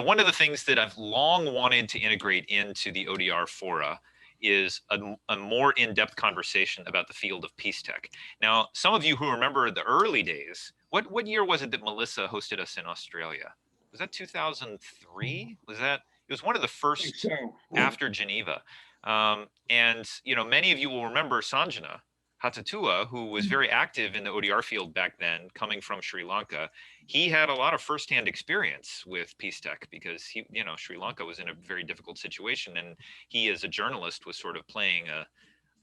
one of the things that I've long wanted to integrate into the ODR fora is a more in-depth conversation about the field of Peacetech. Now, some of you who remember the early days, what year was it that Melissa hosted us in Australia? Was that 2003? Was that, it was one of the first after Geneva. And, you know, many of you will remember Sanjana Hatatua, who was very active in the ODR field back then, coming from Sri Lanka. He had a lot of firsthand experience with Peacetech because he, you know, Sri Lanka was in a very difficult situation, and he, as a journalist, was sort of playing a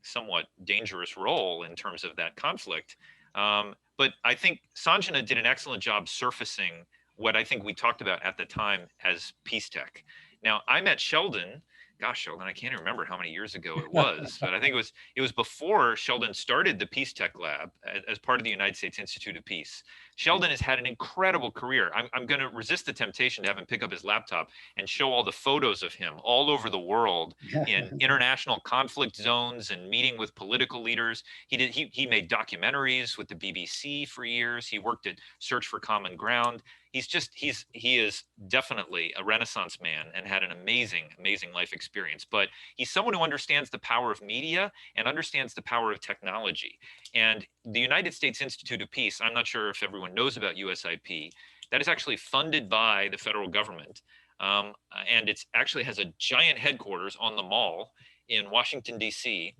somewhat dangerous role in terms of that conflict. But I think Sanjana did an excellent job surfacing what I think we talked about at the time as Peacetech. Now, I met Sheldon. Gosh, Sheldon, I can't even remember how many years ago it was, but I think it was before Sheldon started the Peacetech Lab as part of the United States Institute of Peace. Sheldon has had an incredible career. I'm going to resist the temptation to have him pick up his laptop and show all the photos of him all over the world in international conflict zones and meeting with political leaders. He made documentaries with the BBC for years. He worked at Search for Common Ground. He is definitely a Renaissance man and had an amazing life experience. But he's someone who understands the power of media and understands the power of technology. And the United States Institute of Peace, I'm not sure if everyone knows about USIP, that is actually funded by the federal government. And it actually has a giant headquarters on the Mall in Washington, D.C.,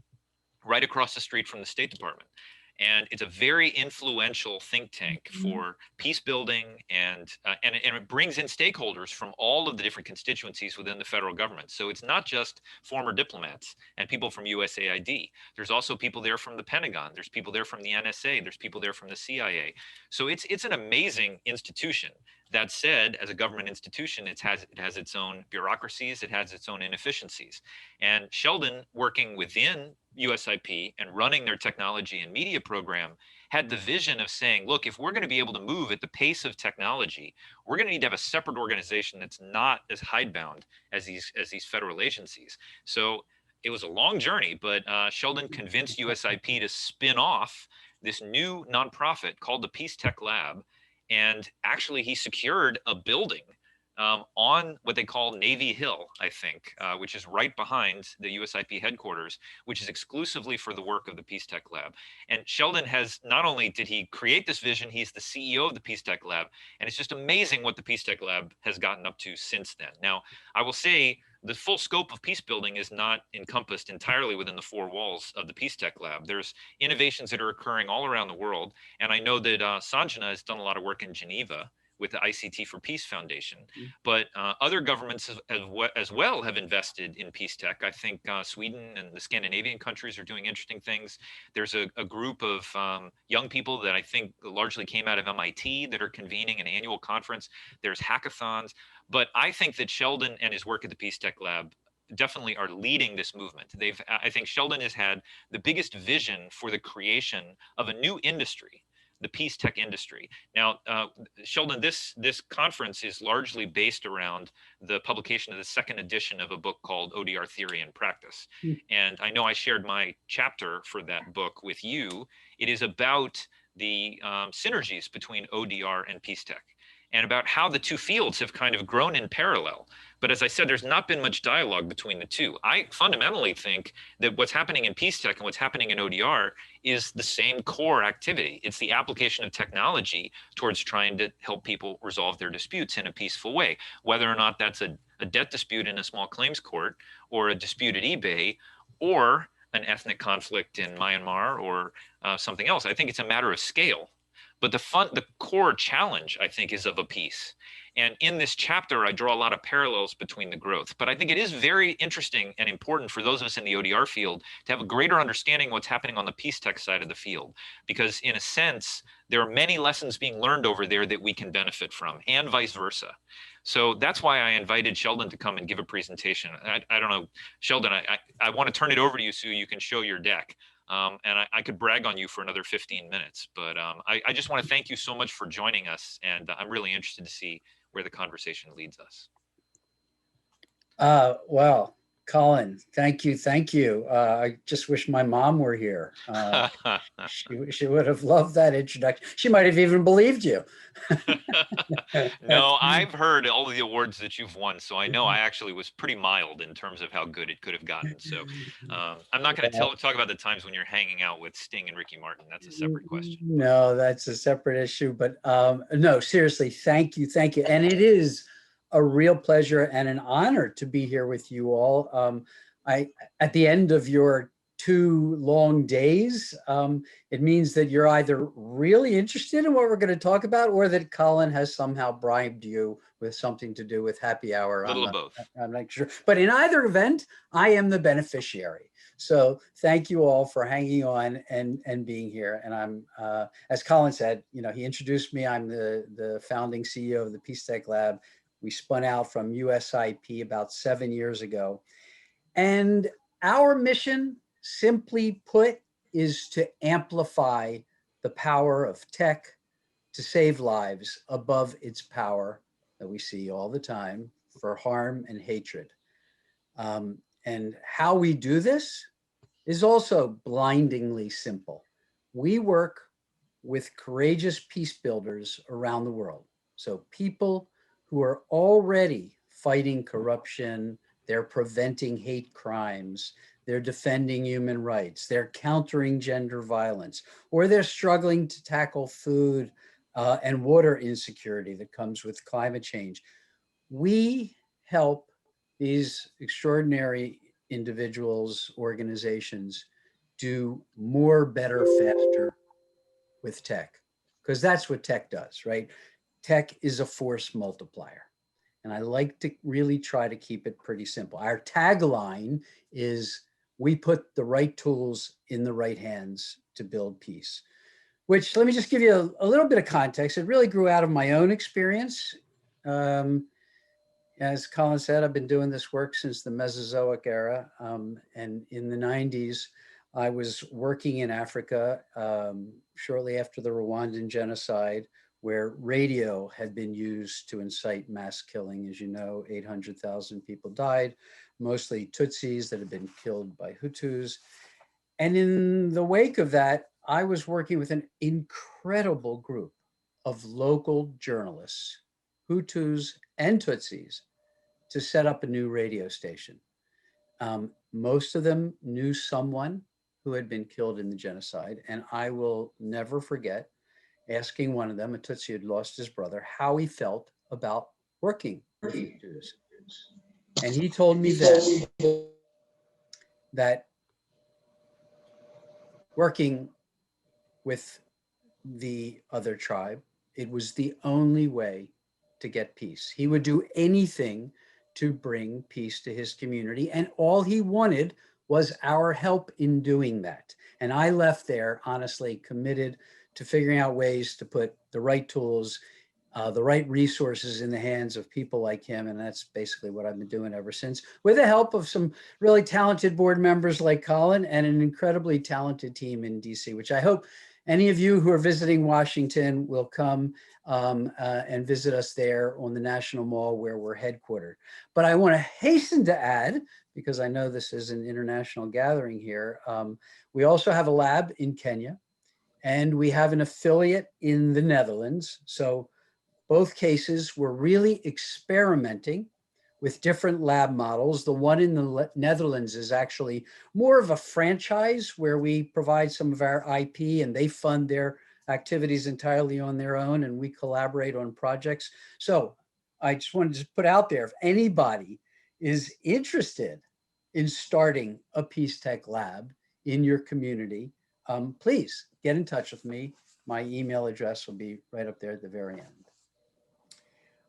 right across the street from the State Department. And it's a very influential think tank for peace building, and it brings in stakeholders from all of the different constituencies within the federal government. So it's not just former diplomats and people from USAID. There's also people there from the Pentagon. There's people there from the NSA. There's people there from the CIA. So it's an amazing institution. That said, as a government institution, it has its own bureaucracies, it has its own inefficiencies. And Sheldon, working within USIP and running their technology and media program, had the vision of saying, look, if we're going to be able to move at the pace of technology, we're going to need to have a separate organization that's not as hidebound as these federal agencies. So it was a long journey, but Sheldon convinced USIP to spin off this new nonprofit called the Peacetech Lab. And actually, he secured a building on what they call Navy Hill, I think, which is right behind the USIP headquarters, which is exclusively for the work of the Peacetech Lab. And Sheldon has, not only did he create this vision, he's the CEO of the Peacetech Lab. And it's just amazing what the Peacetech Lab has gotten up to since then. Now, I will say the full scope of peace building is not encompassed entirely within the four walls of the Peacetech Lab. There's innovations that are occurring all around the world. And I know that Sanjana has done a lot of work in Geneva with the ICT for Peace Foundation. But other governments as well have invested in Peacetech. I think Sweden and the Scandinavian countries are doing interesting things. There's a group of young people that I think largely came out of MIT that are convening an annual conference. There's hackathons. But I think that Sheldon and his work at the Peacetech Lab definitely are leading this movement. I think Sheldon has had the biggest vision for the creation of a new industry, the peace tech industry. Now, Sheldon, this conference is largely based around the publication of the second edition of a book called ODR Theory and Practice. And I know I shared my chapter for that book with you. It is about the synergies between ODR and Peacetech, and about how the two fields have kind of grown in parallel. But as I said, there's not been much dialogue between the two. I fundamentally think that what's happening in Peacetech and what's happening in ODR is the same core activity. It's the application of technology towards trying to help people resolve their disputes in a peaceful way, whether or not that's a debt dispute in a small claims court, or a dispute at eBay, or an ethnic conflict in Myanmar, or something else. I think it's a matter of scale. But the core challenge, I think, is of a piece. And in this chapter, I draw a lot of parallels between the growth. But I think it is very interesting and important for those of us in the ODR field to have a greater understanding of what's happening on the Peacetech side of the field. Because in a sense, there are many lessons being learned over there that we can benefit from, and vice versa. So that's why I invited Sheldon to come and give a presentation. I don't know, Sheldon, I want to turn it over to you so you can show your deck. And I could brag on you for another 15 minutes, but I just want to thank you so much for joining us, and I'm really interested to see where the conversation leads us. Well, Colin, thank you, thank you. I just wish my mom were here. She would have loved that introduction. She might have even believed you. No, I've heard all of the awards that you've won, so I know I actually was pretty mild in terms of how good it could have gotten. So I'm not going to talk about the times when you're hanging out with Sting and Ricky Martin. That's a separate question. No, that's a separate issue. But no, seriously, thank you, thank you. And it is a real pleasure and an honor to be here with you all. At the end of your 2 long days, it means that you're either really interested in what we're going to talk about, or that Colin has somehow bribed you with something to do with happy hour. A little of both. I'm not sure. But in either event, I am the beneficiary. So thank you all for hanging on and being here. And I'm, as Colin said, he introduced me. I'm the founding CEO of the Peacetech Lab. We spun out from USIP about 7 years ago. And our mission, simply put, is to amplify the power of tech to save lives above its power that we see all the time for harm and hatred. And how we do this is also blindingly simple. We work with courageous peace builders around the world. So people who are already fighting corruption, they're preventing hate crimes, they're defending human rights, they're countering gender violence, or they're struggling to tackle food and water insecurity that comes with climate change. We help these extraordinary individuals, organizations do more, better, faster with tech, because that's what tech does, right? Tech is a force multiplier. And I like to really try to keep it pretty simple. Our tagline is, we put the right tools in the right hands to build peace, which, let me just give you a little bit of context. It really grew out of my own experience. As Colin said, I've been doing this work since the Mesozoic era. And in the 90s, I was working in Africa shortly after the Rwandan genocide, where radio had been used to incite mass killing. As you know, 800,000 people died, mostly Tutsis that had been killed by Hutus. And in the wake of that, I was working with an incredible group of local journalists, Hutus and Tutsis, to set up a new radio station. Most of them knew someone who had been killed in the genocide. And I will never forget asking one of them, a Tutsi who had lost his brother, how he felt about working with Hutus. And he told me then that working with the other tribe, it was the only way to get peace. He would do anything to bring peace to his community, and all he wanted was our help in doing that. And I left there, honestly, committed to figuring out ways to put the right tools, the right resources in the hands of people like him. And that's basically what I've been doing ever since, with the help of some really talented board members like Colin and an incredibly talented team in DC, which I hope any of you who are visiting Washington will come and visit us there on the National Mall where we're headquartered. But I want to hasten to add, because I know this is an international gathering here, we also have a lab in Kenya, and we have an affiliate in the Netherlands. So both cases, we're really experimenting with different lab models. The one in the Netherlands is actually more of a franchise where we provide some of our IP and they fund their activities entirely on their own, and we collaborate on projects. So I just wanted to put out there, if anybody is interested in starting a Peacetech Lab in your community, please get in touch with me. My email address will be right up there at the very end.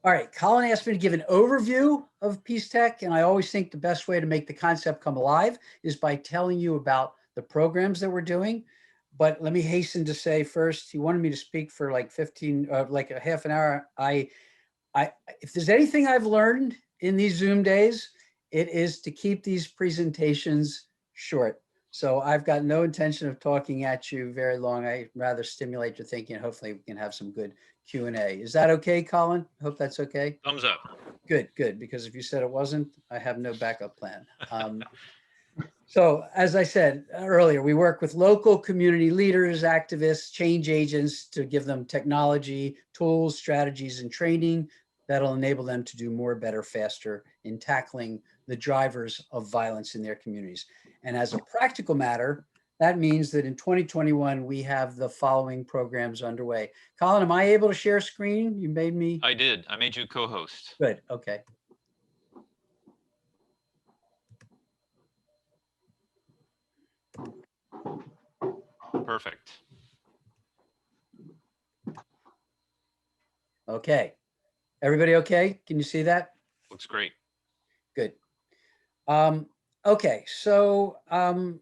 All right, Colin asked me to give an overview of Peacetech, and I always think the best way to make the concept come alive is by telling you about the programs that we're doing. But let me hasten to say first, he wanted me to speak for like 15, like a half an hour. If there's anything I've learned in these Zoom days, it is to keep these presentations short. So I've got no intention of talking at you very long. I rather stimulate your thinking and hopefully we can have some good Q&A. Is that okay, Colin? Hope that's okay. Thumbs up. Good, good. Because if you said it wasn't, I have no backup plan. So as I said earlier, we work with local community leaders, activists, change agents to give them technology, tools, strategies, and training that'll enable them to do more, better, faster in tackling the drivers of violence in their communities. And as a practical matter, that means that in 2021, we have the following programs underway. Colin, am I able to share screen? You made me. I did. I made you co-host. Good, okay. Perfect. Okay. Everybody okay? Can you see that? Looks great. Good. Okay, so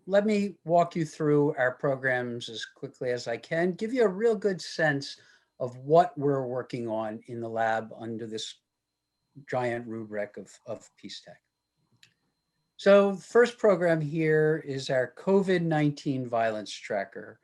let me walk you through our programs as quickly as I can, give you a real good sense of what we're working on in the lab under this giant rubric of Peacetech. So first program here is our COVID-19 violence tracker.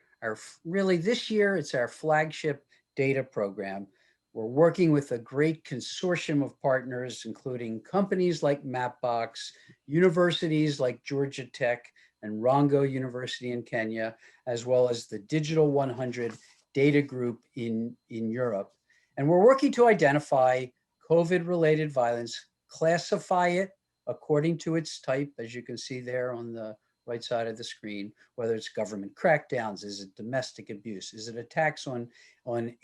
Really this year, it's our flagship data program. We're working with a great consortium of partners, including companies like Mapbox, universities like Georgia Tech and Rongo University in Kenya, as well as the Digital 100 data group in Europe. And we're working to identify COVID-related violence, classify it according to its type, as you can see there on the right side of the screen, whether it's government crackdowns, is it domestic abuse, is it attacks on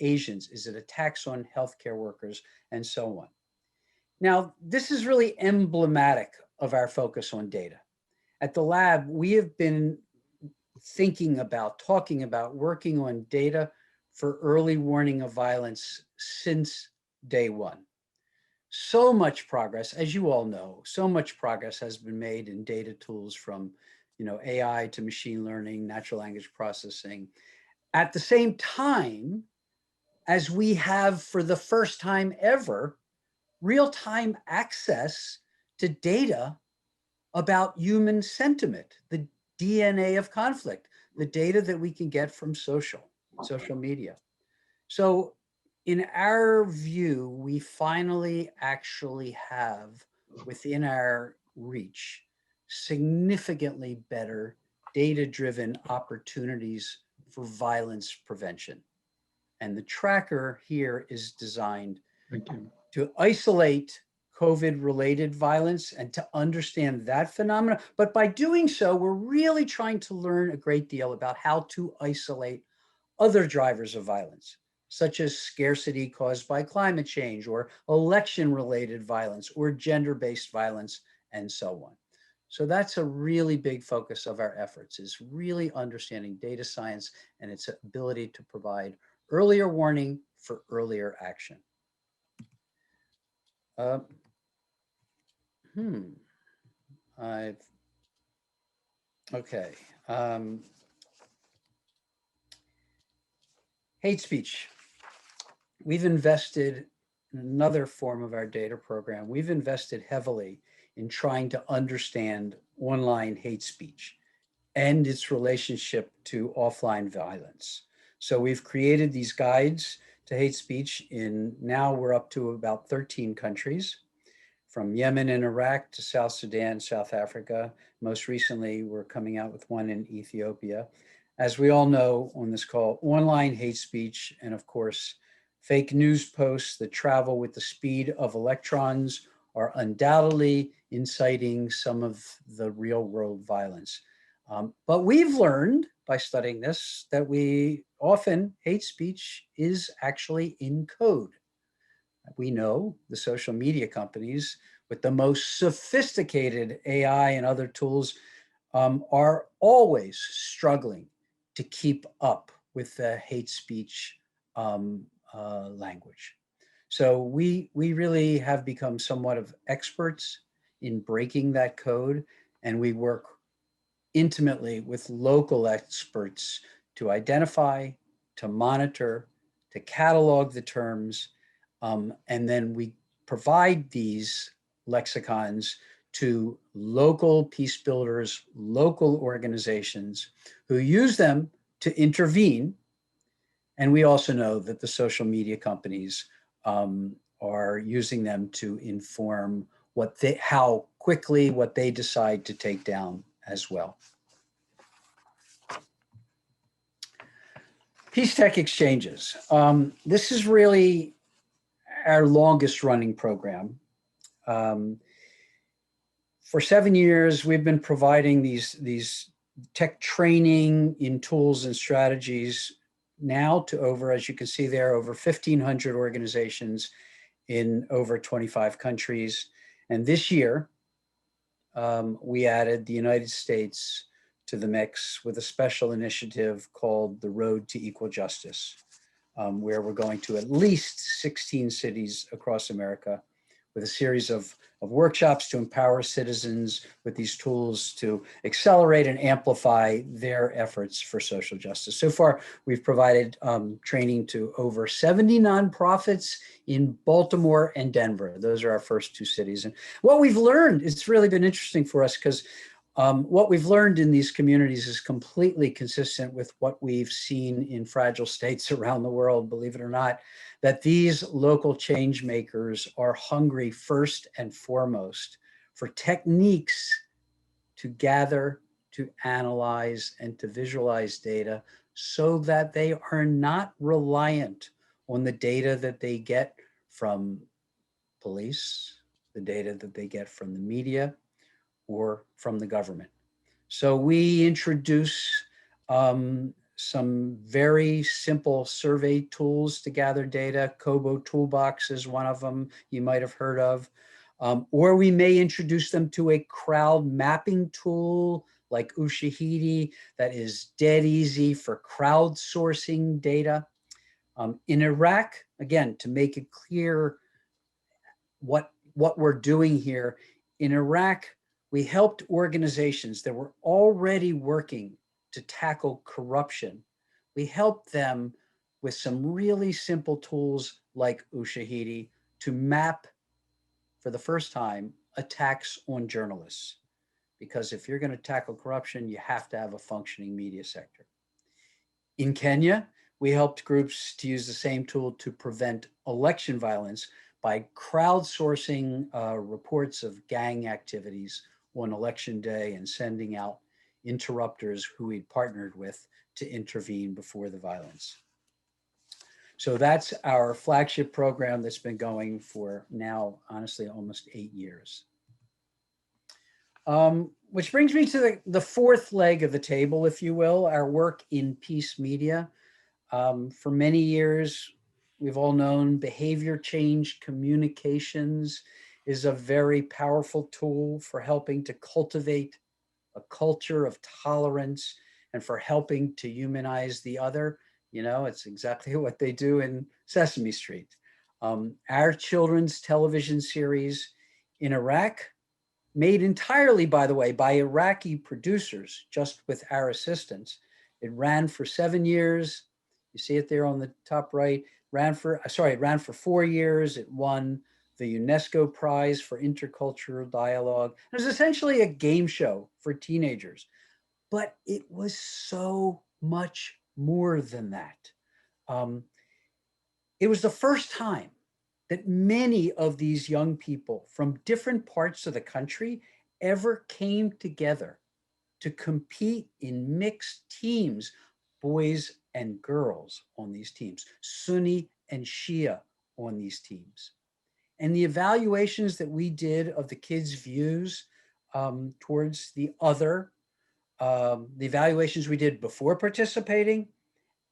Asians, is it attacks on healthcare workers, and so on. Now, this is really emblematic of our focus on data. At the lab, we have been thinking about, talking about, working on data for early warning of violence since day one. So much progress, as you all know, so much progress has been made in data tools from, AI to machine learning, natural language processing. At the same time, as we have for the first time ever, real-time access to data about human sentiment, the DNA of conflict, the data that we can get from social media. So in our view, we finally actually have within our reach significantly better data-driven opportunities for violence prevention. And the tracker here is designed to isolate COVID-related violence and to understand that phenomena. But by doing so, we're really trying to learn a great deal about how to isolate other drivers of violence, such as scarcity caused by climate change or election-related violence or gender-based violence and so on. So that's a really big focus of our efforts, is really understanding data science and its ability to provide earlier warning for earlier action. Okay. Hate speech. We've invested in another form of our data program. We've invested heavily in trying to understand online hate speech and its relationship to offline violence. So we've created these guides to hate speech now we're up to about 13 countries, from Yemen and Iraq to South Sudan, South Africa. Most recently, we're coming out with one in Ethiopia. As we all know on this call, online hate speech and of course, fake news posts that travel with the speed of electrons are undoubtedly inciting some of the real world violence. But we've learned by studying this that hate speech is actually in code. We know the social media companies with the most sophisticated AI and other tools are always struggling to keep up with the hate speech language. So we really have become somewhat of experts in breaking that code, and we work intimately with local experts to identify, to monitor, to catalog the terms, and then we provide these lexicons to local peace builders, local organizations who use them to intervene. And we also know that the social media companies are using them to inform how quickly what they decide to take down as well. Peacetech exchanges. This is really our longest running program. For 7 years, we've been providing these tech training in tools and strategies now to over, as you can see there, over 1,500 organizations in over 25 countries. And this year, we added the United States to the mix with a special initiative called the Road to Equal Justice, where we're going to at least 16 cities across America with a series of workshops to empower citizens with these tools to accelerate and amplify their efforts for social justice. So far, we've provided training to over 70 nonprofits in Baltimore and Denver. Those are our first two cities. And what we've learned, it's really been interesting for us because what we've learned in these communities is completely consistent with what we've seen in fragile states around the world, believe it or not, that these local change makers are hungry first and foremost for techniques to gather, to analyze, and to visualize data so that they are not reliant on the data that they get from police, the data that they get from the media, or from the government. So we introduce some very simple survey tools to gather data. Kobo Toolbox is one of them you might have heard of. Or we may introduce them to a crowd mapping tool like Ushahidi that is dead easy for crowdsourcing data. In Iraq, again, to make it clear what we're doing here, in Iraq, we helped organizations that were already working to tackle corruption. We helped them with some really simple tools like Ushahidi to map, for the first time, attacks on journalists. Because if you're going to tackle corruption, you have to have a functioning media sector. In Kenya, we helped groups to use the same tool to prevent election violence by crowdsourcing reports of gang activities on election day and sending out interrupters who we'd partnered with to intervene before the violence. So that's our flagship program that's been going for now, honestly, almost 8 years. Which brings me to the fourth leg of the table, if you will, our work in peace media. For many years, we've all known behavior change communications is a very powerful tool for helping to cultivate a culture of tolerance and for helping to humanize the other. You know, it's exactly what they do in Sesame Street. Our children's television series in Iraq, made entirely, by the way, by Iraqi producers, just with our assistance. It ran for 7 years. You see it there on the top right. It ran for 4 years. It won the UNESCO Prize for Intercultural Dialogue. It was essentially a game show for teenagers, but it was so much more than that. It was the first time that many of these young people from different parts of the country ever came together to compete in mixed teams, boys and girls on these teams, Sunni and Shia on these teams. And the evaluations that we did of the kids' views towards the other, the evaluations we did before participating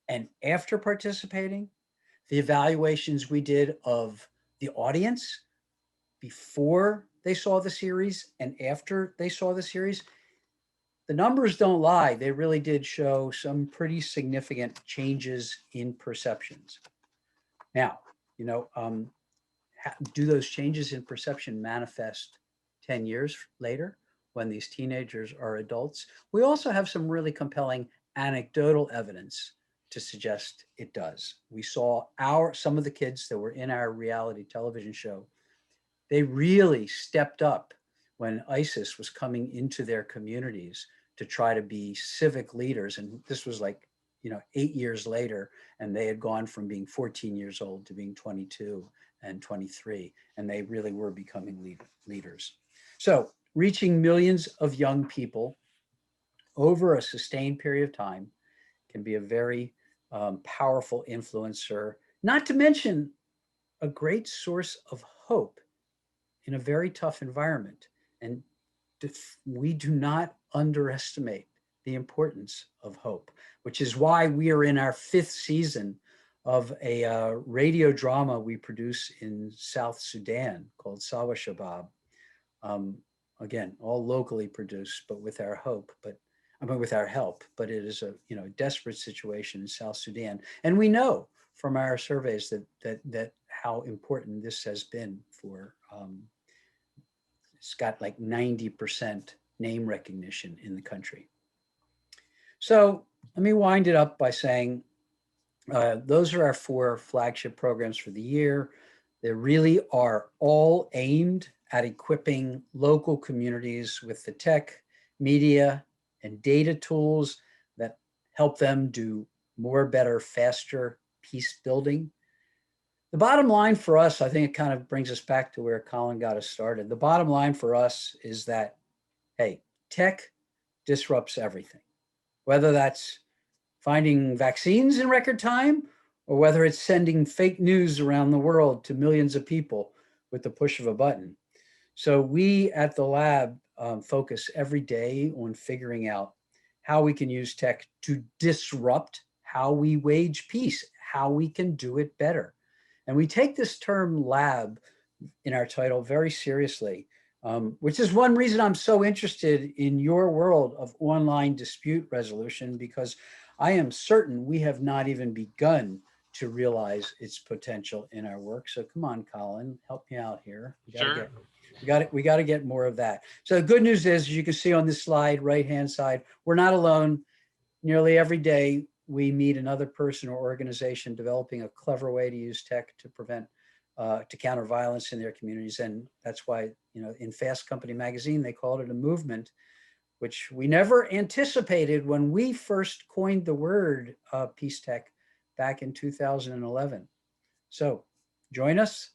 and after participating, the evaluations we did of the audience before they saw the series and after they saw the series, the numbers don't lie. They really did show some pretty significant changes in perceptions. Now, you know, do those changes in perception manifest 10 years later when these teenagers are adults? We also have some really compelling anecdotal evidence to suggest it does. We saw some of the kids that were in our reality television show, they really stepped up when ISIS was coming into their communities to try to be civic leaders. And this was like, 8 years later, and they had gone from being 14 years old to being 22 and 23, and they really were becoming leaders. So reaching millions of young people over a sustained period of time can be a very powerful influencer, not to mention a great source of hope in a very tough environment. And we do not underestimate the importance of hope, which is why we are in our 5th season of a radio drama we produce in South Sudan called Sawa Shabab. Again, all locally produced, but with our hope, with our help. But it is a desperate situation in South Sudan, and we know from our surveys that how important this has been for. It's got like 90% name recognition in the country. So let me wind it up by saying those are our 4 flagship programs for the year. They really are all aimed at equipping local communities with the tech, media, and data tools that help them do more, better, faster peace building. The bottom line for us, I think it kind of brings us back to where Colin got us started. The bottom line for us is that, hey, tech disrupts everything, whether that's finding vaccines in record time or whether it's sending fake news around the world to millions of people with the push of a button. So we at the lab focus every day on figuring out how we can use tech to disrupt how we wage peace, how we can do it better. And we take this term lab in our title very seriously, which is one reason I'm so interested in your world of online dispute resolution, because I am certain we have not even begun to realize its potential in our work. So come on, Colin, help me out here. Sure. We got to get more of that. So the good news is, as you can see on this slide, right-hand side, we're not alone. Nearly every day, we meet another person or organization developing a clever way to use tech to prevent, to counter violence in their communities. And that's why, in Fast Company magazine, they called it a movement, which we never anticipated when we first coined the word Peacetech back in 2011. So join us,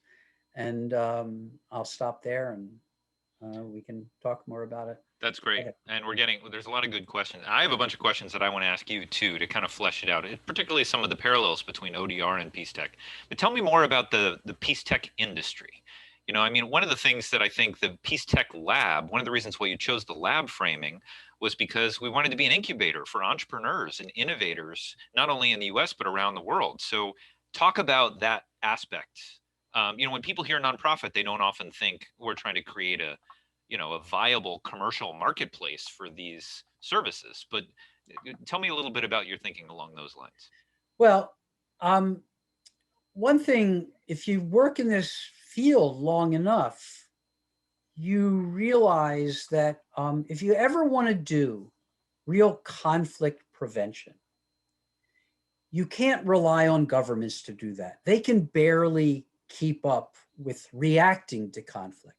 and I'll stop there, and we can talk more about it. That's great. Okay. And there's a lot of good questions. I have a bunch of questions that I want to ask you too, to kind of flesh it out, particularly some of the parallels between ODR and Peacetech. But tell me more about the Peacetech industry. One of the things that I think the Peacetech Lab, one of the reasons why you chose the lab framing was because we wanted to be an incubator for entrepreneurs and innovators, not only in the US, but around the world. So talk about that aspect. When people hear nonprofit, they don't often think we're trying to create a viable commercial marketplace for these services. But tell me a little bit about your thinking along those lines. Well, one thing, if you work in this field long enough, you realize that if you ever want to do real conflict prevention, you can't rely on governments to do that. They can barely keep up with reacting to conflict.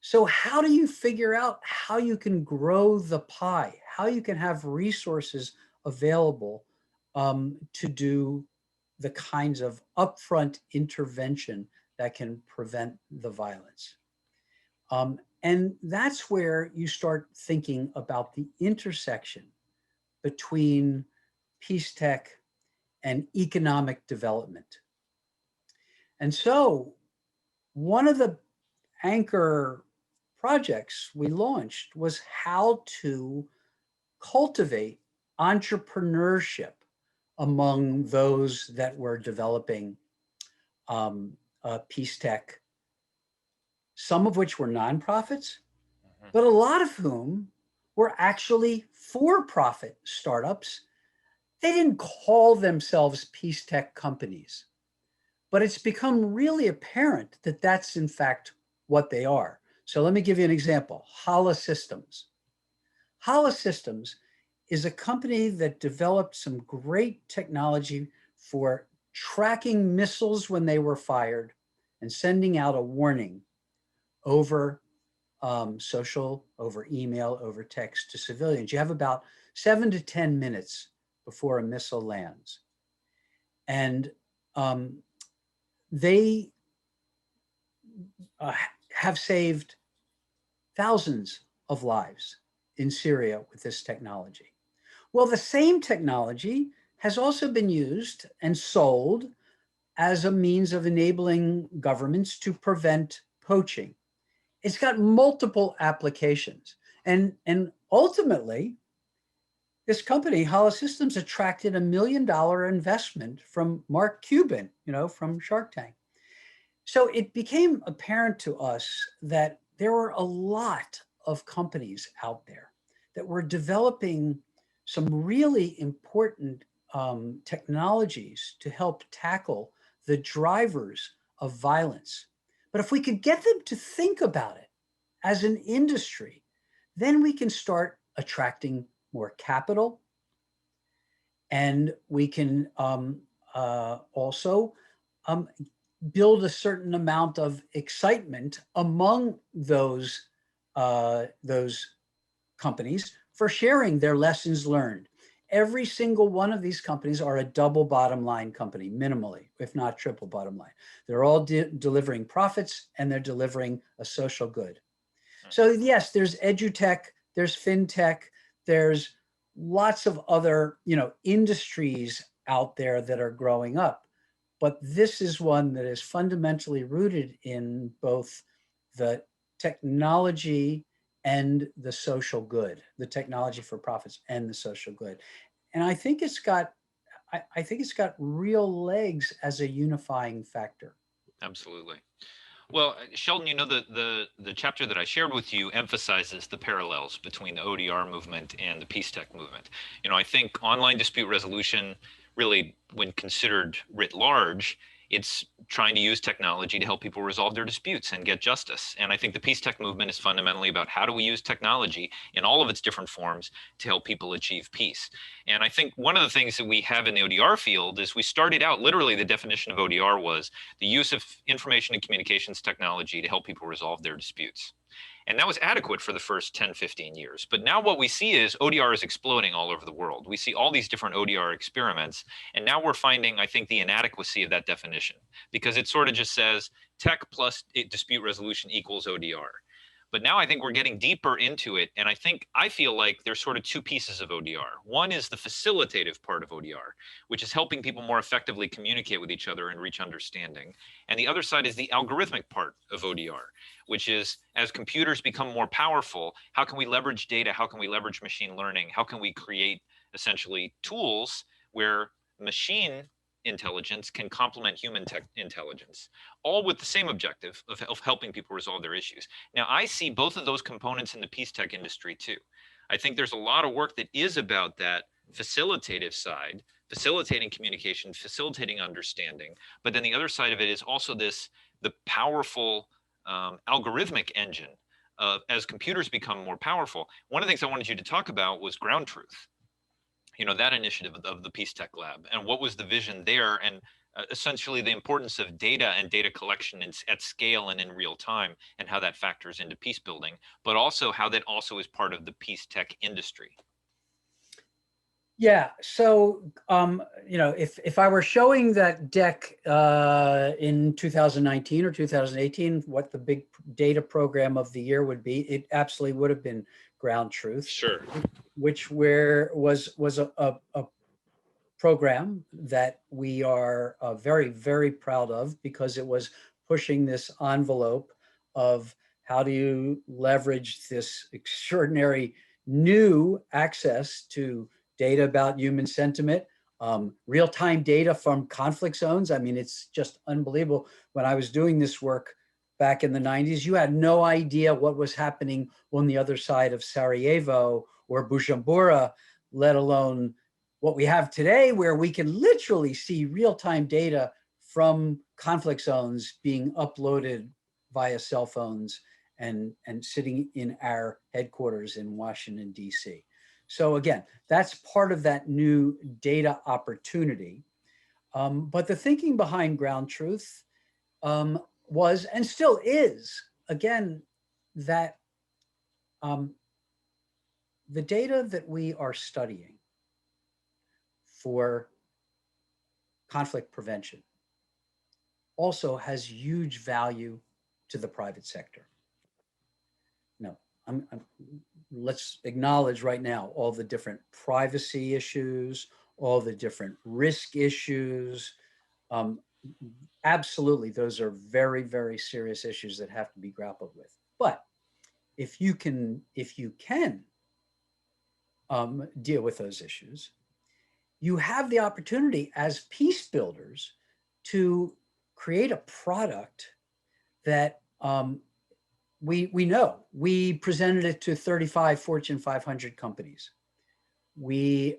So how do you figure out how you can grow the pie, how you can have resources available to do the kinds of upfront intervention that can prevent the violence? And that's where you start thinking about the intersection between Peacetech and economic development. And so one of the anchor projects we launched was how to cultivate entrepreneurship among those that were developing Peacetech, some of which were nonprofits, but a lot of whom were actually for-profit startups. They didn't call themselves Peacetech companies, but it's become really apparent that that's in fact what they are. So let me give you an example. Hala Systems. Hala Systems is a company that developed some great technology for tracking missiles when they were fired and sending out a warning over social, over email, over text to civilians. You have about 7 to 10 minutes before a missile lands. And they have saved thousands of lives in Syria with this technology. Well, the same technology has also been used and sold as a means of enabling governments to prevent poaching. It's got multiple applications. And ultimately, this company, Hala Systems, attracted $1 million investment from Mark Cuban, from Shark Tank. So it became apparent to us that there were a lot of companies out there that were developing some really important technologies to help tackle the drivers of violence. But if we could get them to think about it as an industry, then we can start attracting more capital, and we can also build a certain amount of excitement among those companies for sharing their lessons learned. Every single one of these companies are a double bottom line company, minimally, if not triple bottom line. They're all delivering profits, and they're delivering a social good. So yes, there's edutech, there's fintech, there's lots of other, industries out there that are growing up. But this is one that is fundamentally rooted in both the technology and the social good, the technology for profits and the social good. And I think it's got real legs as a unifying factor. Absolutely. Well, Sheldon, the chapter that I shared with you emphasizes the parallels between the ODR movement and the Peacetech movement. I think online dispute resolution, really, when considered writ large, it's trying to use technology to help people resolve their disputes and get justice. And I think the Peacetech movement is fundamentally about how do we use technology in all of its different forms to help people achieve peace. And I think one of the things that we have in the ODR field is we started out, literally the definition of ODR was the use of information and communications technology to help people resolve their disputes. And that was adequate for the first 10, 15 years. But now what we see is ODR is exploding all over the world. We see all these different ODR experiments. And now we're finding, I think, the inadequacy of that definition, because it sort of just says tech plus dispute resolution equals ODR. But now I think we're getting deeper into it. And I feel like there's sort of two pieces of ODR. One is the facilitative part of ODR, which is helping people more effectively communicate with each other and reach understanding. And the other side is the algorithmic part of ODR, which is as computers become more powerful, how can we leverage data? How can we leverage machine learning? How can we create essentially tools where machine intelligence can complement human intelligence, all with the same objective of helping people resolve their issues. Now, I see both of those components in the Peacetech industry too. I think there's a lot of work that is about that facilitative side, facilitating communication, facilitating understanding. But then the other side of it is also the powerful algorithmic engine as computers become more powerful. One of the things I wanted you to talk about was ground truth. That initiative of the Peacetech Lab, and what was the vision there, and essentially the importance of data and data collection at scale and in real time, and how that factors into peace building, but also how that also is part of the Peacetech industry. Yeah. So, if I were showing that deck in 2019 or 2018, what the big data program of the year would be, it absolutely would have been ground truth. Sure. Which was a program that we are very, very proud of, because it was pushing this envelope of how do you leverage this extraordinary new access to data about human sentiment, real-time data from conflict zones. I mean, it's just unbelievable. When I was doing this work back in the 90s, you had no idea what was happening on the other side of Sarajevo or Bujumbura, let alone what we have today, where we can literally see real-time data from conflict zones being uploaded via cell phones and sitting in our headquarters in Washington, D.C. So again, that's part of that new data opportunity. But the thinking behind ground truth was, and still is, again, that The data that we are studying for conflict prevention also has huge value to the private sector. No, let's acknowledge right now all the different privacy issues, all the different risk issues. Um, Absolutely, those are very, very serious issues that have to be grappled with. But if you can deal with those issues, you have the opportunity as peace builders to create a product that we know. We presented it to 35 Fortune 500 companies. We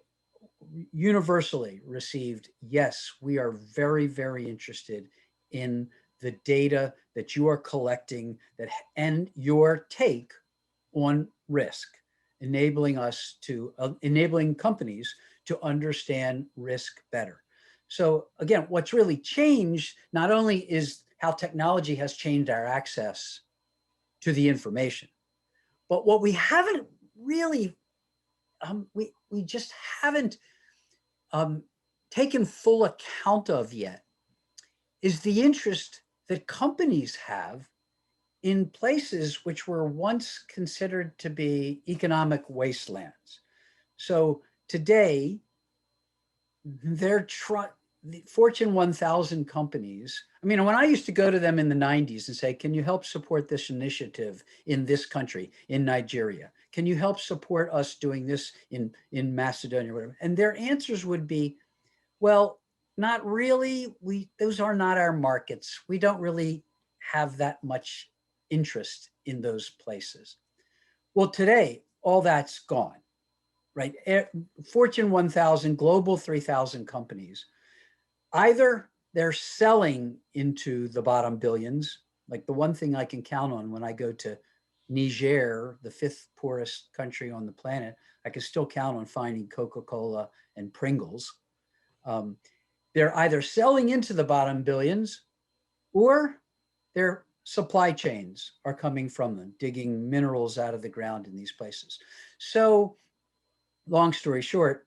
universally received, yes, we are very, very interested in the data that you are collecting that and your take on risk, enabling companies to understand risk better. So again, what's really changed not only is how technology has changed our access to the information, but what we haven't really we just haven't taken full account of yet is the interest that companies have in places which were once considered to be economic wastelands. So today, the Fortune 1000 companies, I mean, when I used to go to them in the 90s and say, can you help support this initiative in this country, in Nigeria? Can you help support us doing this in Macedonia or whatever? And their answers would be, well, not really. Those are not our markets. We don't really have that much interest in those places. Well, today, all that's gone, right? Fortune 1000, Global 3000 companies, either they're selling into the bottom billions, like the one thing I can count on when I go to Niger, the fifth poorest country on the planet, I can still count on finding Coca-Cola and Pringles. They're either selling into the bottom billions or their supply chains are coming from them, digging minerals out of the ground in these places. So long story short,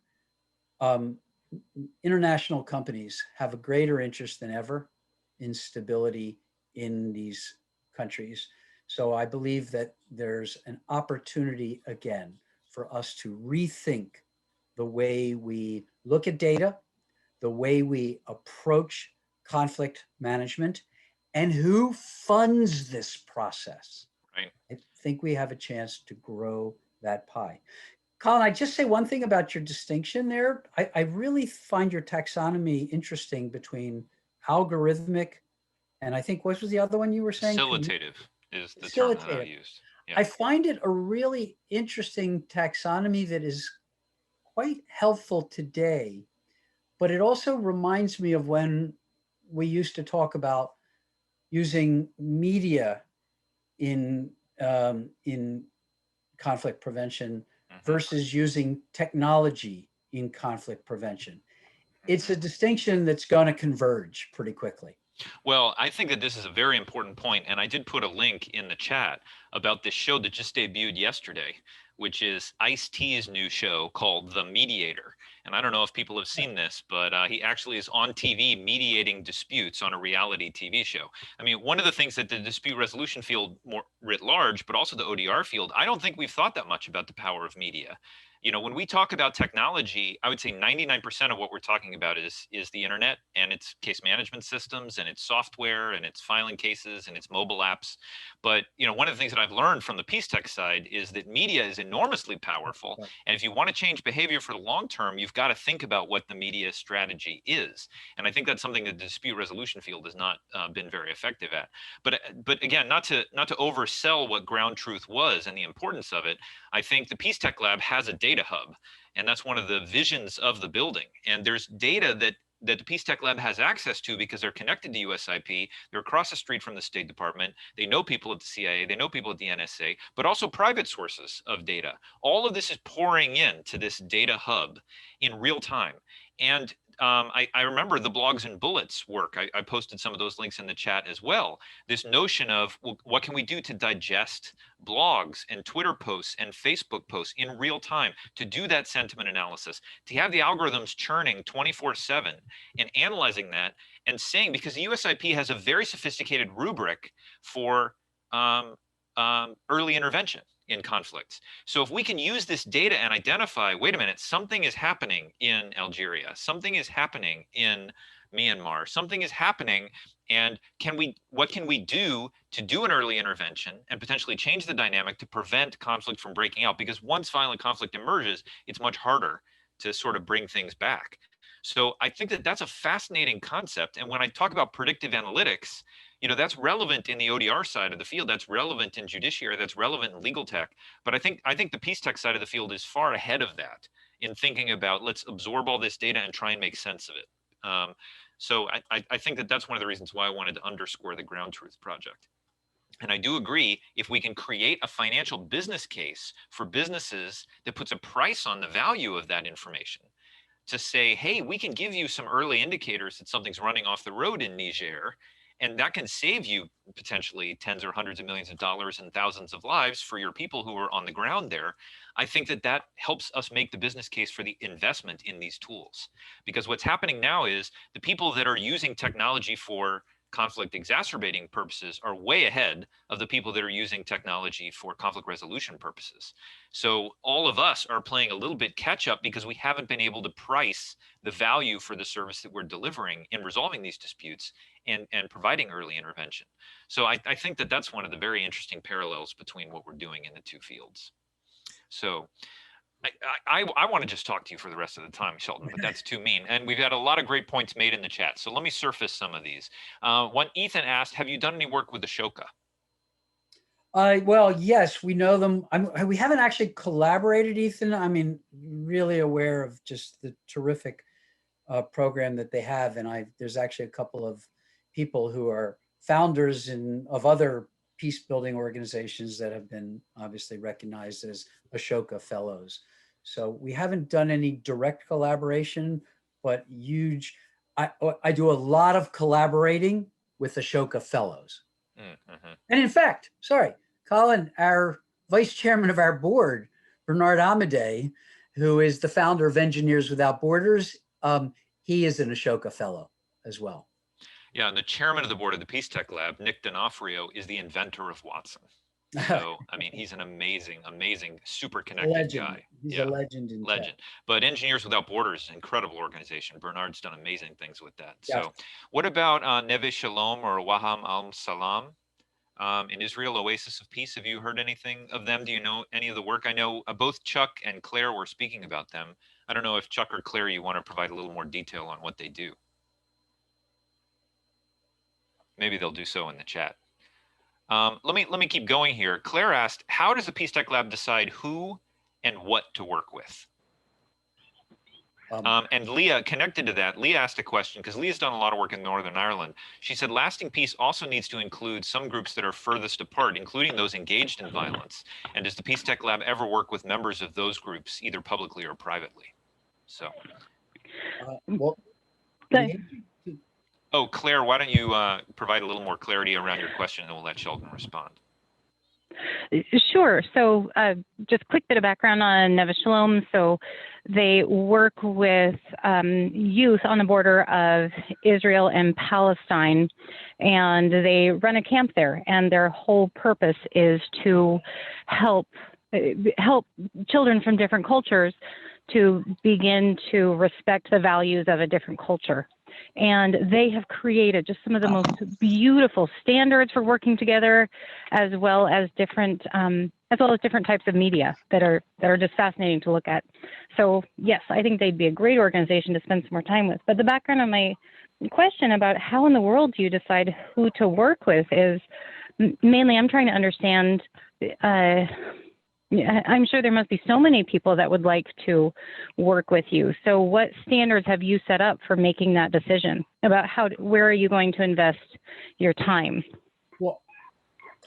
international companies have a greater interest than ever in stability in these countries. So I believe that there's an opportunity again for us to rethink the way we look at data, the way we approach conflict management, and who funds this process. Right. I think we have a chance to grow that pie. Colin, I just say one thing about your distinction there. I really find your taxonomy interesting between algorithmic and I think what was the other one you were saying? Facilitative is the term that I Facilitative. used. Yeah. I find it a really interesting taxonomy that is quite helpful today, but it also reminds me of when we used to talk about using media in conflict prevention versus using technology in conflict prevention. It's a distinction that's going to converge pretty quickly. Well, I think that this is a very important point, and I did put a link in the chat about this show that just debuted yesterday, which is Ice-T's new show called The Mediator. And I don't know if people have seen this, but he actually is on TV mediating disputes on a reality TV show. I mean, one of the things that the dispute resolution field more writ large, but also the ODR field, I don't think we've thought that much about the power of media. You know, when we talk about technology, I would say 99% of what we're talking about is the internet and its case management systems and its software and its filing cases and its mobile apps. But, you know, one of the things that I've learned from the Peacetech side is that media is enormously powerful. And if you want to change behavior for the long term, you've got to think about what the media strategy is. And I think that's something that the dispute resolution field has not been very effective at. But again, not to oversell what ground truth was and the importance of it, I think the Peacetech Lab has a data hub, and that's one of the visions of the building. And there's data that the Peacetech Lab has access to because they're connected to USIP. They're across the street from the State Department. They know people at the CIA. They know people at the NSA, but also private sources of data. All of this is pouring into this data hub in real time. And I remember the blogs and bullets work. I posted some of those links in the chat as well. This notion of, well, what can we do to digest blogs and Twitter posts and Facebook posts in real time, to do that sentiment analysis, to have the algorithms churning 24/7 and analyzing that and saying, because the USIP has a very sophisticated rubric for early intervention in conflicts. So if we can use this data and identify, wait a minute, something is happening in Algeria, something is happening in Myanmar, something is happening, and what can we do to do an early intervention and potentially change the dynamic to prevent conflict from breaking out? Because once violent conflict emerges, it's much harder to sort of bring things back. So I think that that's a fascinating concept. And when I talk about predictive analytics, that's relevant in the ODR side of the field. That's relevant in judiciary. That's relevant in legal tech. But I think the Peacetech side of the field is far ahead of that in thinking about, let's absorb all this data and try and make sense of it. So I think that that's one of the reasons why I wanted to underscore the Ground Truth Project. And I do agree, if we can create a financial business case for businesses that puts a price on the value of that information, to say, hey, we can give you some early indicators that something's running off the road in Niger, and that can save you potentially tens or hundreds of millions of dollars and thousands of lives for your people who are on the ground there. I think that that helps us make the business case for the investment in these tools. Because what's happening now is the people that are using technology for conflict exacerbating purposes are way ahead of the people that are using technology for conflict resolution purposes. So all of us are playing a little bit catch up because we haven't been able to price the value for the service that we're delivering in resolving these disputes and providing early intervention. So I think that that's one of the very interesting parallels between what we're doing in the two fields. So I want to just talk to you for the rest of the time, Sheldon, but that's too mean. And we've had a lot of great points made in the chat. So let me surface some of these. One, Ethan asked, have you done any work with Ashoka? Well, yes, we know them. We haven't actually collaborated, Ethan. I mean, really aware of just the terrific program that they have. And there's actually a couple of people who are founders of other peace building organizations that have been obviously recognized as Ashoka fellows. So we haven't done any direct collaboration, but I do a lot of collaborating with Ashoka fellows. Mm-hmm. And in fact, Colin, our vice chairman of our board, Bernard Amadei, who is the founder of Engineers Without Borders, he is an Ashoka fellow as well. Yeah, and the chairman of the board of the Peacetech Lab, Nick D'Onofrio, is the inventor of Watson. So, I mean, he's an amazing, super connected guy. He's a legend. Legend. But Engineers Without Borders is an incredible organization. Bernard's done amazing things with that. Yeah. So what about Neve Shalom or Waham al-Salam in Israel, Oasis of Peace? Have you heard anything of them? Do you know any of the work? I know both Chuck and Claire were speaking about them. I don't know if Chuck or Claire, you want to provide a little more detail on what they do. Maybe they'll do so in the chat. Let me keep going here. Claire asked, how does the Peacetech Lab decide who and what to work with? And Leah, connected to that, Leah asked a question, because Leah's done a lot of work in Northern Ireland. She said lasting peace also needs to include some groups that are furthest apart, including those engaged in violence. And does the Peacetech Lab ever work with members of those groups, either publicly or privately? So. Oh, Claire, why don't you provide a little more clarity around your question, and we'll let Sheldon respond. Sure. So just a quick bit of background on Neve Shalom. So they work with youth on the border of Israel and Palestine, and they run a camp there. And their whole purpose is to help children from different cultures to begin to respect the values of a different culture. And they have created just some of the most beautiful standards for working together, as well as different types of media that are just fascinating to look at. So yes, I think they'd be a great organization to spend some more time with. But the background on my question about how in the world do you decide who to work with is mainly I'm trying to understand. I'm sure there must be so many people that would like to work with you. So what standards have you set up for making that decision about where are you going to invest your time? Well,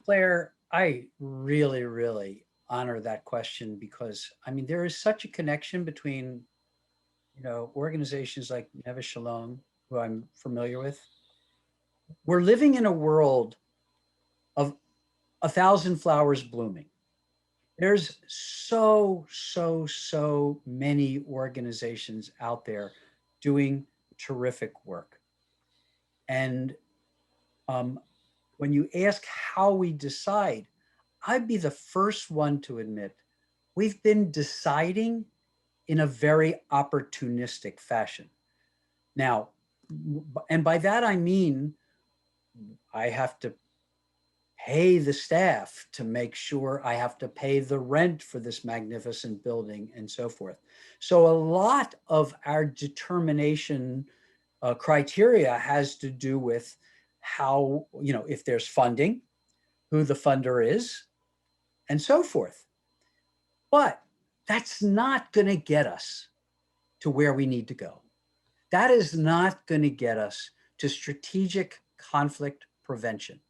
Claire, I really, really honor that question because, I mean, there is such a connection between organizations like Neve Shalom, who I'm familiar with, we're living in a world of 1,000 flowers blooming. There's so many organizations out there doing terrific work. And when you ask how we decide, I'd be the first one to admit we've been deciding in a very opportunistic fashion. Now, and by that I mean, I have to pay the staff to make sure, I have to pay the rent for this magnificent building and so forth. So a lot of our determination criteria has to do with how, if there's funding, who the funder is, and so forth. But that's not going to get us to where we need to go. That is not going to get us to strategic conflict prevention.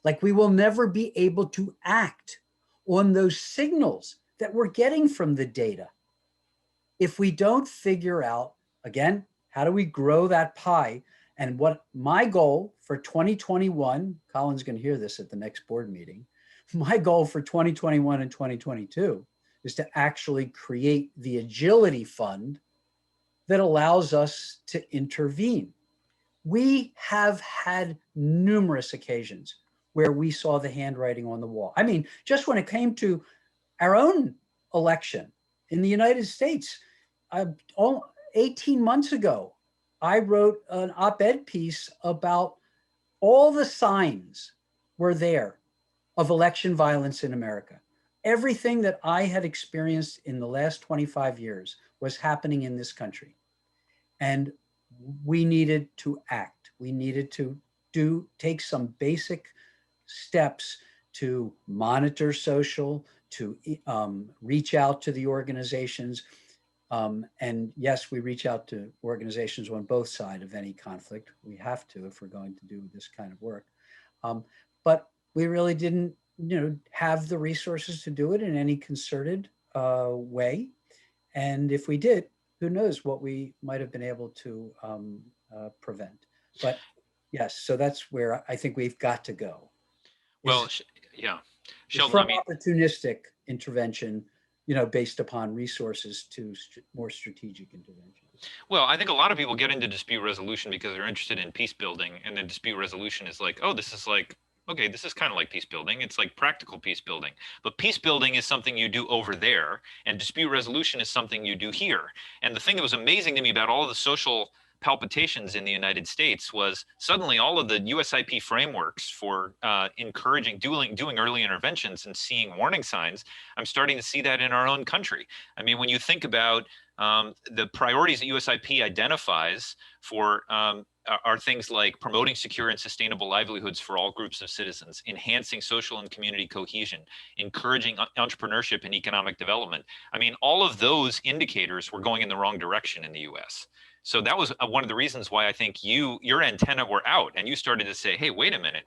Like, we will never be able to act on those signals that we're getting from the data if we don't figure out, again, how do we grow that pie? And what my goal for 2021, Colin's going to hear this at the next board meeting, my goal for 2021 and 2022 is to actually create the agility fund that allows us to intervene. We have had numerous occasions where we saw the handwriting on the wall. I mean, just when it came to our own election in the United States, 18 months ago, I wrote an op-ed piece about all the signs were there of election violence in America. Everything that I had experienced in the last 25 years was happening in this country. And we needed to act. We needed to take some basic steps to monitor social, to reach out to the organizations. And yes, we reach out to organizations on both sides of any conflict. We have to if we're going to do this kind of work. But we really didn't have the resources to do it in any concerted way. And if we did, who knows what we might have been able to prevent. But yes, so that's where I think we've got to go. Well, yeah. Sheldon, from opportunistic intervention, based upon resources, to more strategic intervention. Well, I think a lot of people get into dispute resolution because they're interested in peace building, and then dispute resolution is like, oh, this is like, okay, this is kind of like peace building. It's like practical peace building. But peace building is something you do over there, and dispute resolution is something you do here. And the thing that was amazing to me about all of the social palpitations in the United States was suddenly all of the USIP frameworks for encouraging doing early interventions and seeing warning signs. I'm starting to see that in our own country. I mean, when you think about the priorities that USIP identifies for are things like promoting secure and sustainable livelihoods for all groups of citizens, enhancing social and community cohesion, encouraging entrepreneurship and economic development. I mean, all of those indicators were going in the wrong direction in the US. So that was one of the reasons why I think your antenna were out and you started to say, hey, wait a minute,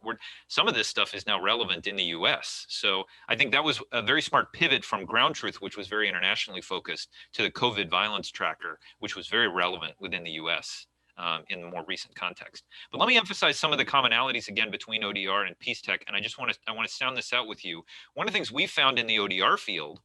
some of this stuff is now relevant in the US. So I think that was a very smart pivot from Ground Truth, which was very internationally focused, to the COVID violence tracker, which was very relevant within the US in the more recent context. But let me emphasize some of the commonalities again between ODR and Peacetech. And I want to sound this out with you. One of the things we found in the ODR field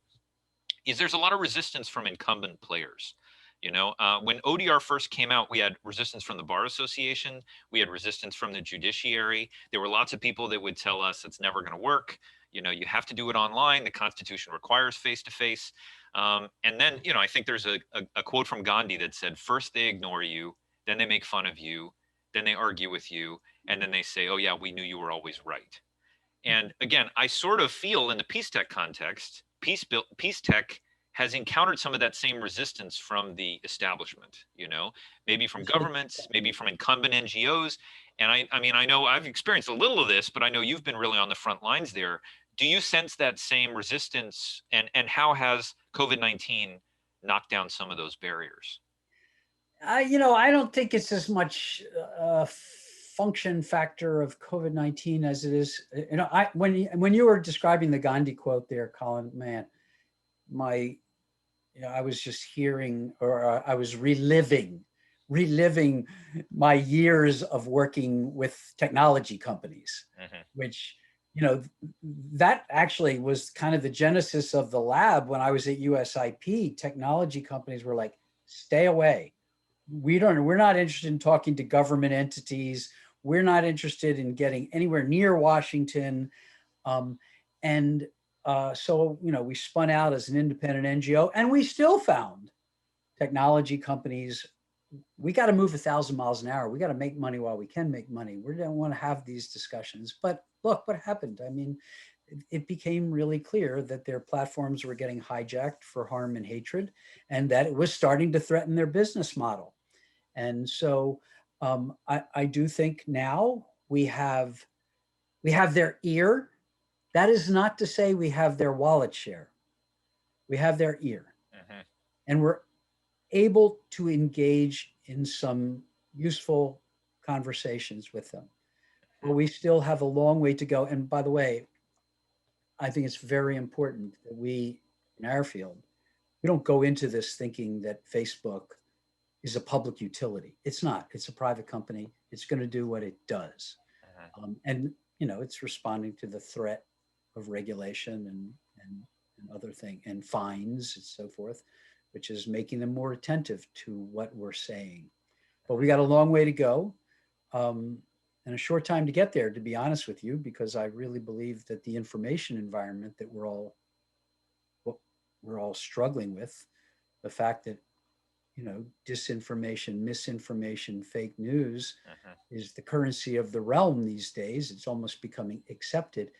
is there's a lot of resistance from incumbent players. When ODR first came out, we had resistance from the Bar Association. We had resistance from the judiciary. There were lots of people that would tell us it's never going to work. You have to do it online. The Constitution requires face-to-face. And then, I think there's a quote from Gandhi that said, first they ignore you, then they make fun of you, then they argue with you, and then they say, oh yeah, we knew you were always right. And again, I sort of feel in the Peacetech context, Peacetech has encountered some of that same resistance from the establishment, maybe from governments, maybe from incumbent NGOs. And I mean, I know I've experienced a little of this, but I know you've been really on the front lines there. Do you sense that same resistance, and how has COVID-19 knocked down some of those barriers? I don't think it's as much a function factor of COVID-19 as it is, when you were describing the Gandhi quote there, Colin, man, my I was just hearing, or I was reliving my years of working with technology companies, which, that actually was kind of the genesis of the lab. When I was at USIP, technology companies were like, stay away. We're not interested in talking to government entities. We're not interested in getting anywhere near Washington. And so, we spun out as an independent NGO, and we still found technology companies. We got to move 1,000 miles an hour. We got to make money while we can make money. We don't want to have these discussions. But look what happened. I mean, it became really clear that their platforms were getting hijacked for harm and hatred, and that it was starting to threaten their business model. And so I do think now we have their ear. That is not to say we have their wallet share. We have their ear. And we're able to engage in some useful conversations with them. But we still have a long way to go. And by the way, I think it's very important that we, in our field, we don't go into this thinking that Facebook is a public utility. It's not. It's a private company. It's going to do what it does. And, it's responding to the threat of regulation and other things, and fines and so forth, which is making them more attentive to what we're saying. But we got a long way to go, and a short time to get there, to be honest with you, because I really believe that the information environment that we're all struggling with, the fact that, disinformation, misinformation, fake news is the currency of the realm these days. It's almost becoming accepted.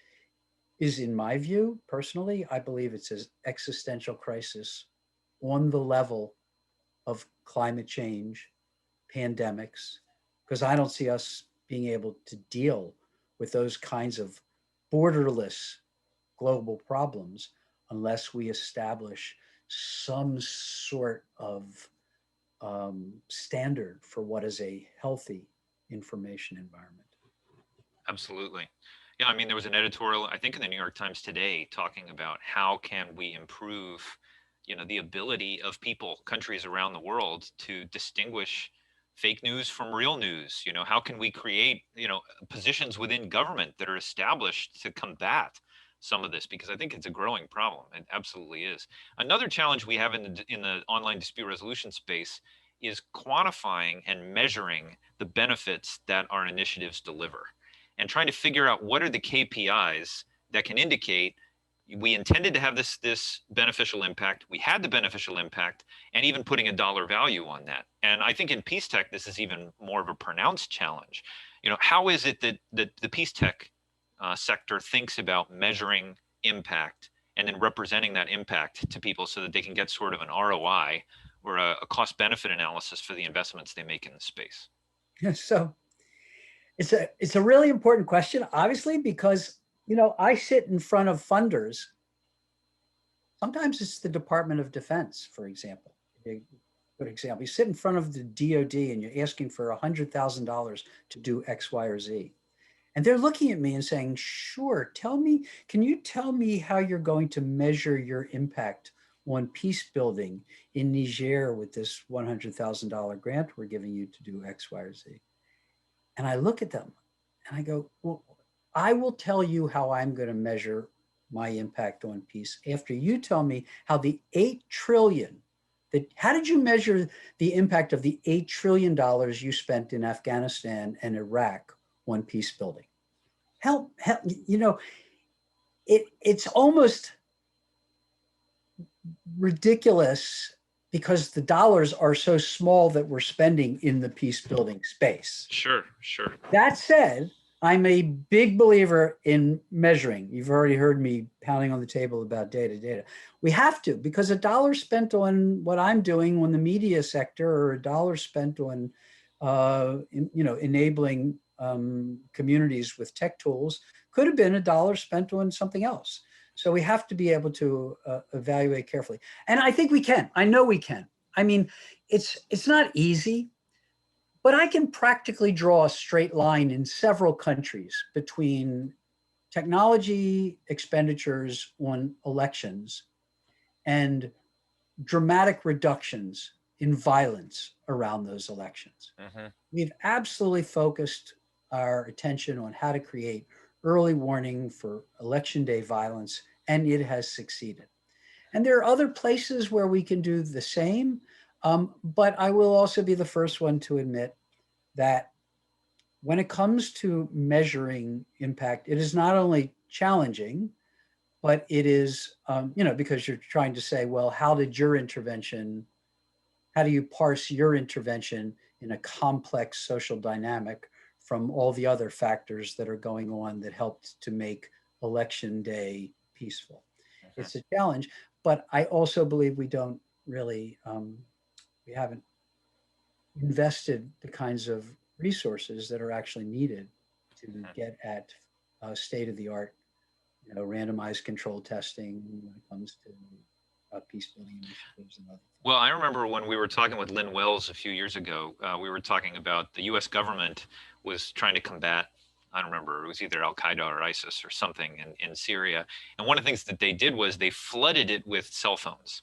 Is, in my view, personally, I believe it's an existential crisis on the level of climate change, pandemics, because I don't see us being able to deal with those kinds of borderless global problems unless we establish some sort of standard for what is a healthy information environment. Absolutely. Yeah, I mean, there was an editorial, I think in the New York Times today, talking about how can we improve, the ability of people, countries around the world to distinguish fake news from real news. How can we create, positions within government that are established to combat some of this, because I think it's a growing problem. It absolutely is. Another challenge we have in the online dispute resolution space is quantifying and measuring the benefits that our initiatives deliver, and trying to figure out what are the KPIs that can indicate we intended to have this beneficial impact, we had the beneficial impact, and even putting a dollar value on that. And I think in Peacetech, this is even more of a pronounced challenge. How is it that the Peacetech sector thinks about measuring impact and then representing that impact to people so that they can get sort of an ROI or a cost benefit analysis for the investments they make in the space? So it's a really important question, obviously, because, I sit in front of funders. Sometimes it's the Department of Defense, for example. A good example. You sit in front of the DOD and you're asking for $100,000 to do X, Y, or Z. And they're looking at me and saying, sure, can you tell me how you're going to measure your impact on peace building in Niger with this $100,000 grant we're giving you to do X, Y, or Z? And I look at them and I go, well, I will tell you how I'm going to measure my impact on peace after you tell me how the $8 trillion, how did you measure the impact of the $8 trillion you spent in Afghanistan and Iraq on peace building? Help, it's almost ridiculous because the dollars are so small that we're spending in the peace building space. Sure. That said, I'm a big believer in measuring. You've already heard me pounding on the table about data. We have to, because a dollar spent on what I'm doing on the media sector, or a dollar spent on, enabling communities with tech tools, could have been a dollar spent on something else. So we have to be able to evaluate carefully. And I think we can. I know we can. I mean, it's not easy, but I can practically draw a straight line in several countries between technology expenditures on elections and dramatic reductions in violence around those elections. Hmm. We've absolutely focused our attention on how to create early warning for election day violence, and it has succeeded. And there are other places where we can do the same, but I will also be the first one to admit that when it comes to measuring impact, it is not only challenging, but it is, because you're trying to say, well, how do you parse your intervention in a complex social dynamic from all the other factors that are going on that helped to make election day peaceful? Hmm. It's a challenge, but I also believe we haven't invested the kinds of resources that are actually needed to get at state of the art, randomized control testing when it comes to peace building initiatives and other things. Well, I remember when we were talking with Lynn Wells a few years ago, we were talking about the US government was trying to combat, I don't remember, it was either Al Qaeda or ISIS or something in Syria. And one of the things that they did was they flooded it with cell phones.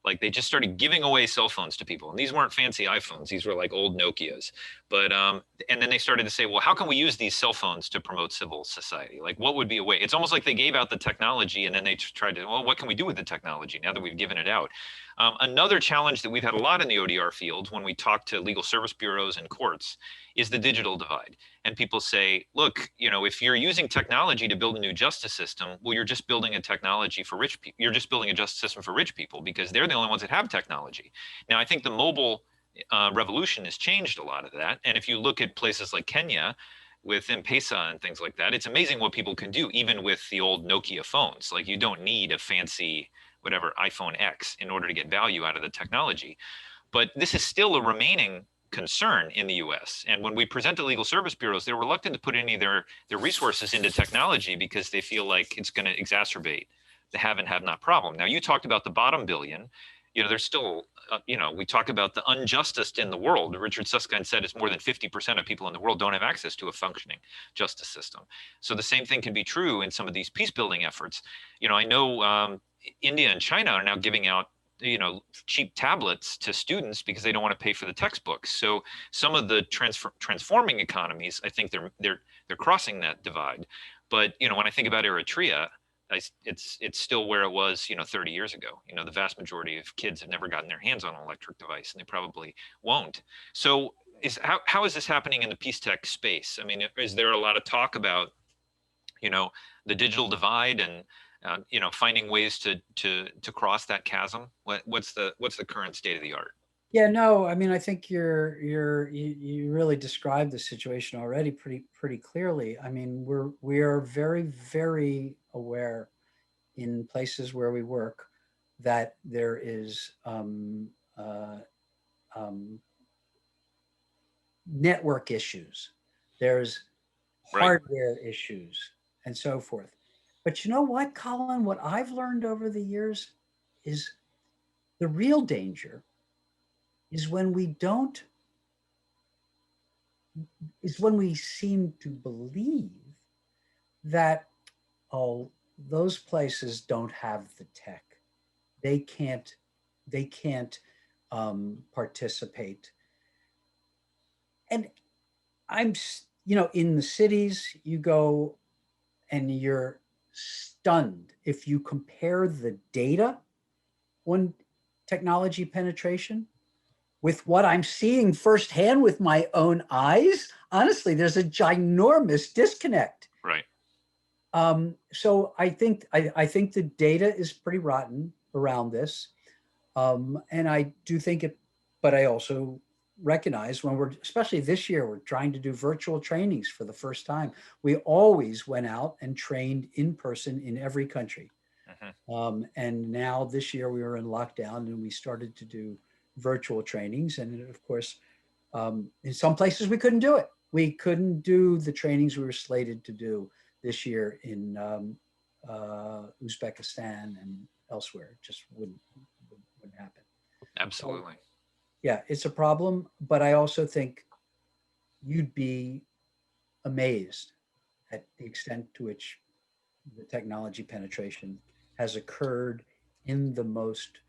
Like they just started giving away cell phones to people. And these weren't fancy iPhones, these were like old Nokias. But, and then they started to say, well, how can we use these cell phones to promote civil society? Like what would be a way? It's almost like they gave out the technology and then they tried to, well, what can we do with the technology now that we've given it out? Another challenge that we've had a lot in the ODR field when we talk to legal service bureaus and courts is the digital divide. And people say, look, if you're using technology to build a new justice system, well, you're just building a technology for rich people. You're just building a justice system for rich people because they're the only ones that have technology. Now, I think the mobile revolution has changed a lot of that. And if you look at places like Kenya, with M-Pesa and things like that, it's amazing what people can do, even with the old Nokia phones. Like you don't need a fancy whatever iPhone X in order to get value out of the technology. But this is still a remaining concern in the US. And when we present to legal service bureaus, they're reluctant to put any of their resources into technology because they feel like it's going to exacerbate the have and have not problem. Now, you talked about the bottom billion. There's still, we talk about the unjustice in the world. Richard Susskind said it's more than 50% of people in the world don't have access to a functioning justice system. So the same thing can be true in some of these peace building efforts. I know India and China are now giving out cheap tablets to students because they don't want to pay for the textbooks. So some of the transforming economies, I think they're crossing that divide. But when I think about Eritrea, it's still where it was 30 years ago. The vast majority of kids have never gotten their hands on an electric device, and they probably won't. So how is this happening in the Peacetech space? I mean, is there a lot of talk about the digital divide and finding ways to cross that chasm? What's the current state of the art? Yeah, no, I mean, I think you really described the situation already pretty clearly. I mean, we are very, very aware in places where we work that there is um, network issues, there's Right. hardware issues, and so forth. But you know what, Colin? What I've learned over the years is the real danger is when we don't, is when we seem to believe that, oh, those places don't have the tech. They can't, they can't participate. And in the cities, you go and you're stunned if you compare the data on technology penetration with what I'm seeing firsthand with my own eyes. Honestly, there's a ginormous disconnect. Right. So I think the data is pretty rotten around this, and I do think it. But I also recognize when especially this year, we're trying to do virtual trainings for the first time. We always went out and trained in person in every country. And now this year we were in lockdown and we started to do virtual trainings. And of course, in some places we couldn't do it. We couldn't do the trainings we were slated to do this year in Uzbekistan and elsewhere. It just wouldn't happen. Absolutely. So, yeah, it's a problem, but I also think you'd be amazed at the extent to which the technology penetration has occurred in the most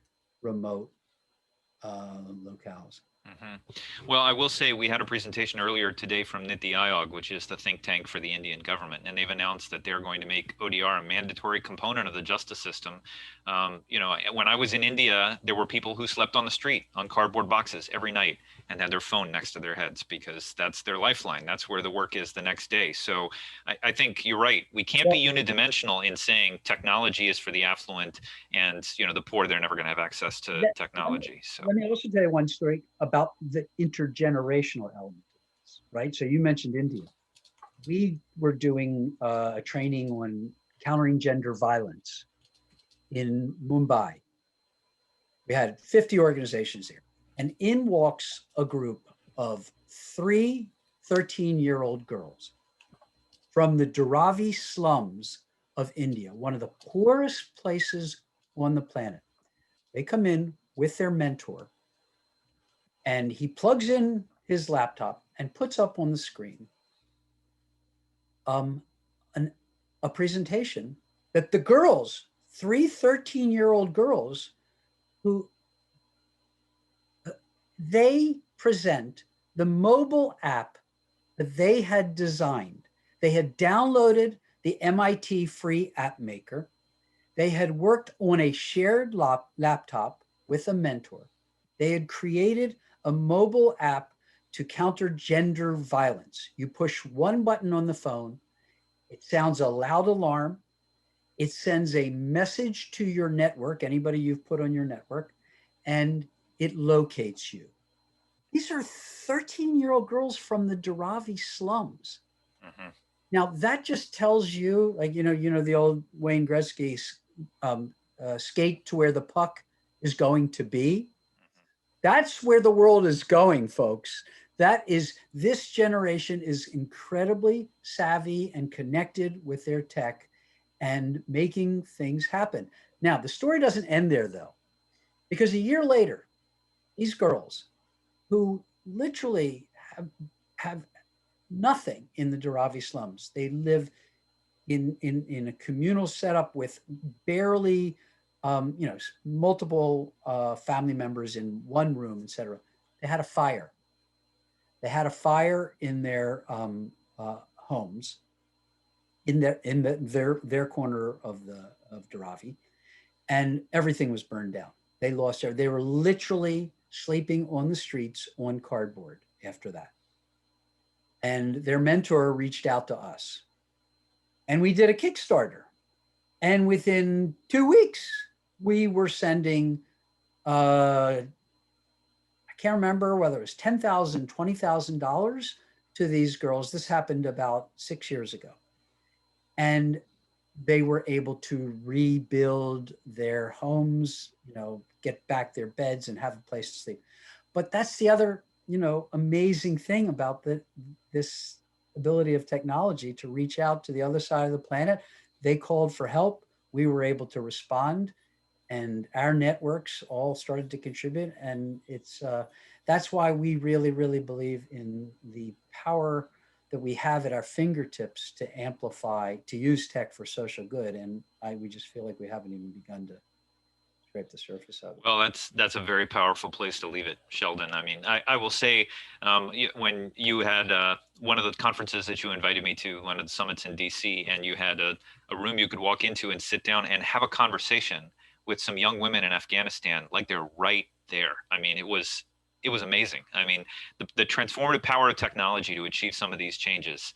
remote locales. Well, I will say we had a presentation earlier today from Niti Aayog, which is the think tank for the Indian government, and they've announced that they're going to make ODR a mandatory component of the justice system. You know, when I was in India, there were people who slept on the street on cardboard boxes every night and had their phone next to their heads because that's their lifeline. That's where the work is the next day. So I think you're right. We can't be unidimensional in saying technology is for the affluent and, you know, the poor, they're never going to have access to technology. So let me also tell you one story about the intergenerational element of this, right? So you mentioned India. We were doing a training on countering gender violence in Mumbai. We had 50 organizations here, and in walks a group of 3 13-year-old girls from the Dharavi slums of India, one of the poorest places on the planet. They come in with their mentor, and he plugs in his laptop and puts up on the screen a presentation that the girls, 3 13-year-old girls, who they present the mobile app that they had designed. They had downloaded the MIT free app maker. They had worked on a shared laptop with a mentor. They had created a mobile app to counter gender violence. You push one button on the phone, it sounds a loud alarm, it sends a message to your network, anybody you've put on your network, and it locates you. These are 13-year-old girls from the Dharavi slums. Now that just tells you, like, you know the old Wayne Gretzky skate to where the puck is going to be. That's where the world is going, folks. This generation is incredibly savvy and connected with their tech and making things happen. Now, the story doesn't end there, though, because a year later, these girls who literally have nothing in the Dharavi slums, they live in a communal setup with barely, multiple family members in one room, etc. They had a fire. They had a fire in their homes, in their corner of Dharavi, and everything was burned down. They lost their. They were literally sleeping on the streets on cardboard after that. And their mentor reached out to us, and we did a Kickstarter. And within 2 weeks, we were sending, I can't remember whether it was $10,000, $20,000 to these girls. This happened about 6 years ago. And they were able to rebuild their homes, get back their beds and have a place to sleep. But that's the other, amazing thing about this ability of technology to reach out to the other side of the planet. They called for help. We were able to respond, and our networks all started to contribute. And that's why we really, really believe in the power that we have at our fingertips to amplify, to use tech for social good. And we just feel like we haven't even begun to scrape the surface of it. Well, that's a very powerful place to leave it, Sheldon. I mean, I will say, when you had one of the conferences that you invited me to, one of the summits in DC, and you had a room you could walk into and sit down and have a conversation with some young women in Afghanistan, like they're right there. I mean, it was amazing. I mean, the transformative power of technology to achieve some of these changes,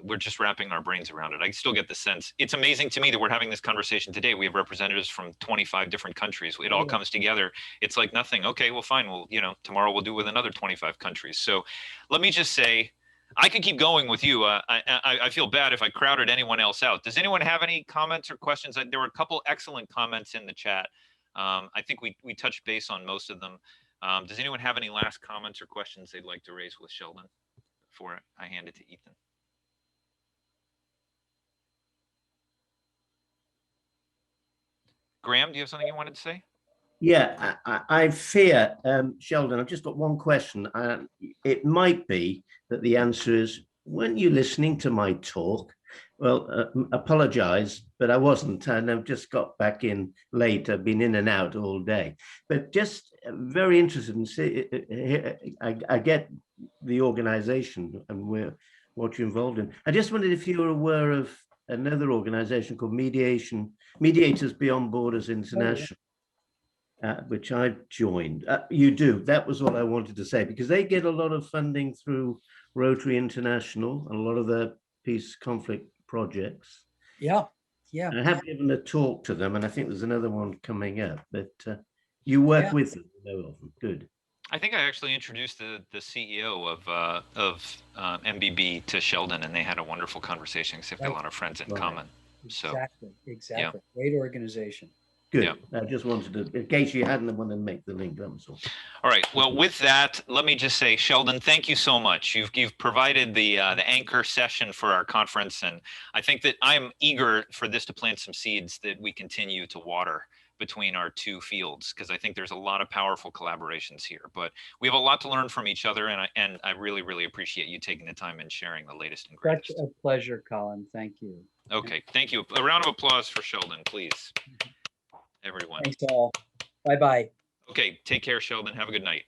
we're just wrapping our brains around it. I still get the sense. It's amazing to me that we're having this conversation today. We have representatives from 25 different countries. It all comes together. It's like nothing. Okay, well, fine. Well, tomorrow we'll do with another 25 countries. So let me just say, I could keep going with you. I feel bad if I crowded anyone else out. Does anyone have any comments or questions? There were a couple excellent comments in the chat. I think we touched base on most of them. Does anyone have any last comments or questions they'd like to raise with Sheldon before I hand it to Ethan? Graham, do you have something you wanted to say? Yeah, I fear, Sheldon, I've just got one question. It might be that the answer is, weren't you listening to my talk? Well, apologize, but I wasn't, and I've just got back in late. I've been in and out all day, but just very interested in see. I get the organization and what you're involved in. I just wondered if you were aware of another organization called Mediators Beyond Borders International, which I've joined. You do. That was what I wanted to say, because they get a lot of funding through Rotary International and a lot of the peace conflict projects. Yeah, yeah. And I have given a talk to them, and I think there's another one coming up, but you work with them, you know of them. Good. I think I actually introduced the CEO of MBB to Sheldon, and they had a wonderful conversation because they've got a lot of friends in common. So Exactly. yeah. Great organization. Good. Yeah. I just wanted to, in case you hadn't wanted to make the link, that was all. All right. Well, with that, let me just say, Sheldon, thank you so much. You've provided the anchor session for our conference, and I think that I'm eager for this to plant some seeds that we continue to water between our two fields, because I think there's a lot of powerful collaborations here. But we have a lot to learn from each other, and I really, really appreciate you taking the time and sharing the latest and greatest. Such a pleasure, Colin. Thank you. Okay. Thank you. A round of applause for Sheldon, please. Everyone. Thanks all. Bye-bye. Okay, take care, Sheldon. Have a good night.